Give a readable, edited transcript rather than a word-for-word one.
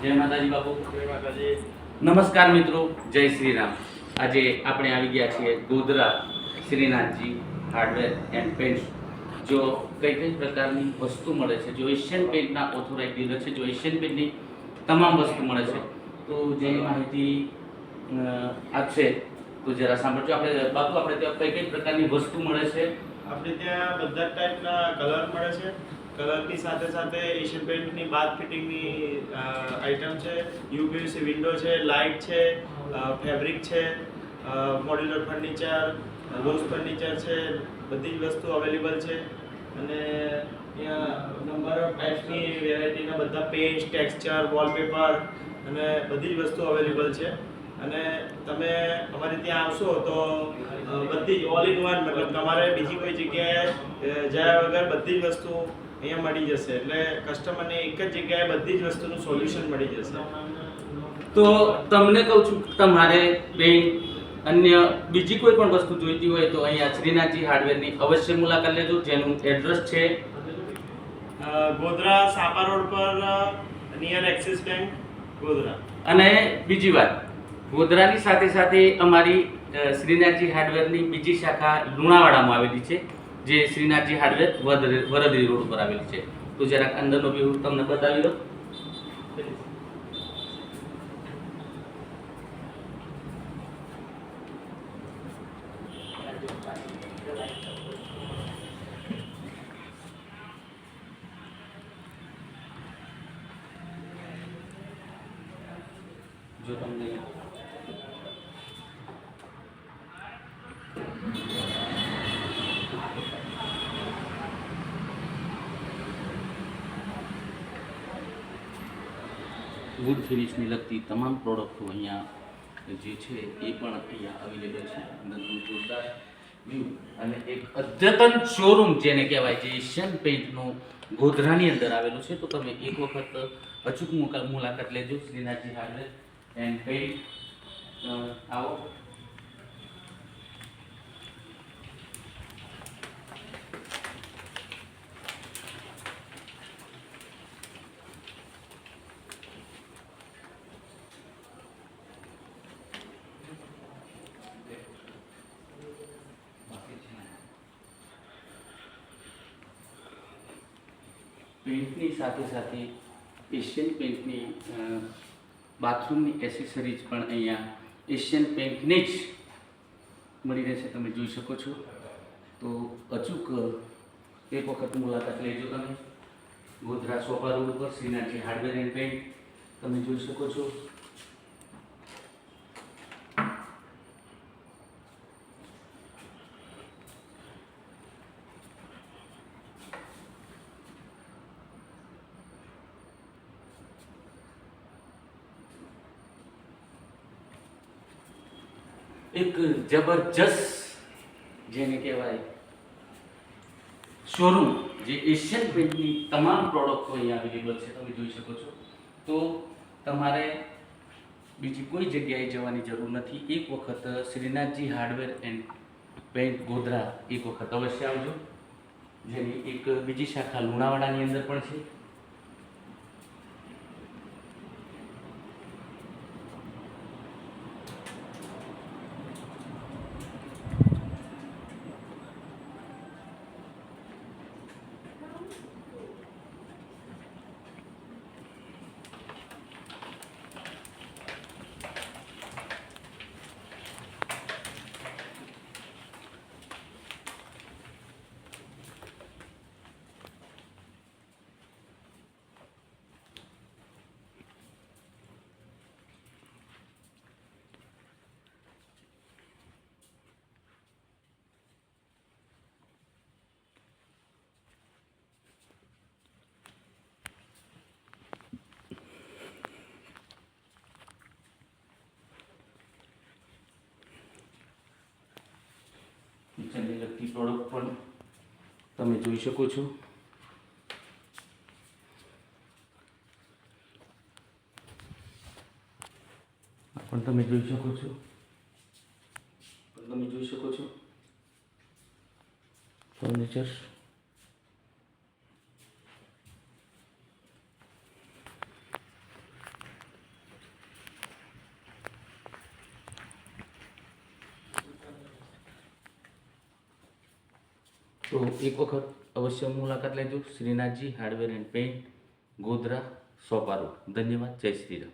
જય માતાજી બાપુ. જય માતાજી. નમસ્કાર મિત્રો, જય શ્રી રામ. આજે આપણે આવી ગયા છીએ Godhra Shrinathji hardware and pants. જો કઈ કઈ પ્રકારની વસ્તુ મળે છે, જો એશિયન પેન્ટના ઓથોરાઇઝ ડીલર છે, જો એશિયન પેન્ટની તમામ વસ્તુ મળે છે, તો જે માહિતી આપશે તો જરા સાંભળજો. આપણે બાપુ, આપણે ત્યાં કઈ કઈ પ્રકારની વસ્તુ મળે છે? આપણે ત્યાં બધા ટાઈપના કલર મળે છે. કલરની સાથે સાથે એશિયન પેઇન્ટની બાથ ફિટિંગની આઇટમ છે, યુપીવીસી વિન્ડો છે, લાઇટ છે, ફેબ્રિક છે, મોડ્યુલર ફર્નિચર, રોઝ ફર્નિચર છે, બધી જ વસ્તુ અવેલેબલ છે. અને અહીંયા નંબર ઓફ ટાઈપ્સની વેરાયટીના બધા પેઇન્ટ, ટેક્સચર, વોલપેપર અને બધી જ વસ્તુ અવેલેબલ છે. અને તમે અમારે ત્યાં આવશો તો બધી જ ઓલ ઇન વન, મતલબ તમારે બીજી કોઈ જગ્યાએ જાય વગર બધી જ વસ્તુ અહીંયા મળી જશે. એટલે કસ્ટમરને એક જ જગ્યાએ બધી જ વસ્તુનું સોલ્યુશન મળી જશે. તો તમને કહું છું, તમારે પેન્ટ અન્ય બીજી કોઈ પણ વસ્તુ જોઈતી હોય તો અહીંયા શ્રીનાથજી હાર્ડવેરની અવશ્ય મુલાકાત લેજો. જેનું એડ્રેસ છે ગોધરા સાપા રોડ પર નિયર એક્સિસ બેંક, ગોધરા. અને બીજી વાત, ગોધરાની સાથે સાથે અમારી શ્રીનાથજી હાર્ડવેરની બીજી શાખા લુણાવાડામાં આવેલી છે, જે શ્રીનાથજી હાર્ડવેર વરદી રોડ પર આવેલી છે. તો જરાક અંદરનો વ્યૂ તમને બતાવી દો. જો તમને વુડ ફિનિશની લગતી તમામ પ્રોડક્ટો અહીંયા જે છે એ પણ અહીંયા અવેલેબલ છે. અંદરનું જોરદાર વ્યૂ અને એક અદ્યતન શોરૂમ જેને કહેવાય, જે એશિયન પેઇન્ટનું ગોધરાની અંદર આવેલું છે. તો તમે એક વખત અચૂક મુલાકાત લેજો શ્રીનાથજી હાર્ડવેર એન્ડ પેઇન્ટ. આવો. પેઇન્ટની સાથે સાથે એશિયન પેઇન્ટની બાથરૂમની એસેસરીઝ પણ અહીંયા એશિયન પેઇન્ટની જ મળી રહેશે. તમે જોઈ શકો છો. તો અચૂક એક વખત મુલાકાત લેજો. તમે ગોધરા સોપા રોડ પર શ્રીનાથજી હાર્ડવેર એન્ડ પેઇન્ટ તમે જોઈ શકો છો. એક જબરજસ્ત જેને કહેવાય શોરૂમ, જે એશિયન પેઇન્ટની તમામ પ્રોડક્ટો અહીંયા અવેલેબલ છે. તમે જોઈ શકો છો. તો તમારે બીજી કોઈ જગ્યાએ જવાની જરૂર નથી. એક વખત Shrinathji hardware and paint Godhra એક વખત અવશ્ય આવજો. જેની એક બીજી શાખા લુણાવાડાની અંદર પણ છે. કિચનને લગતી પ્રોડક્ટ પણ તમે જોઈ શકો છો. પણ તમે જોઈ શકો છો. ફર્નિચર તો એક વખત અવશ્ય મુલાકાત લેજો. Shrinathji hardware and paint, Godhra, સોપા રોડ. ધન્યવાદ. જય શ્રી રામ.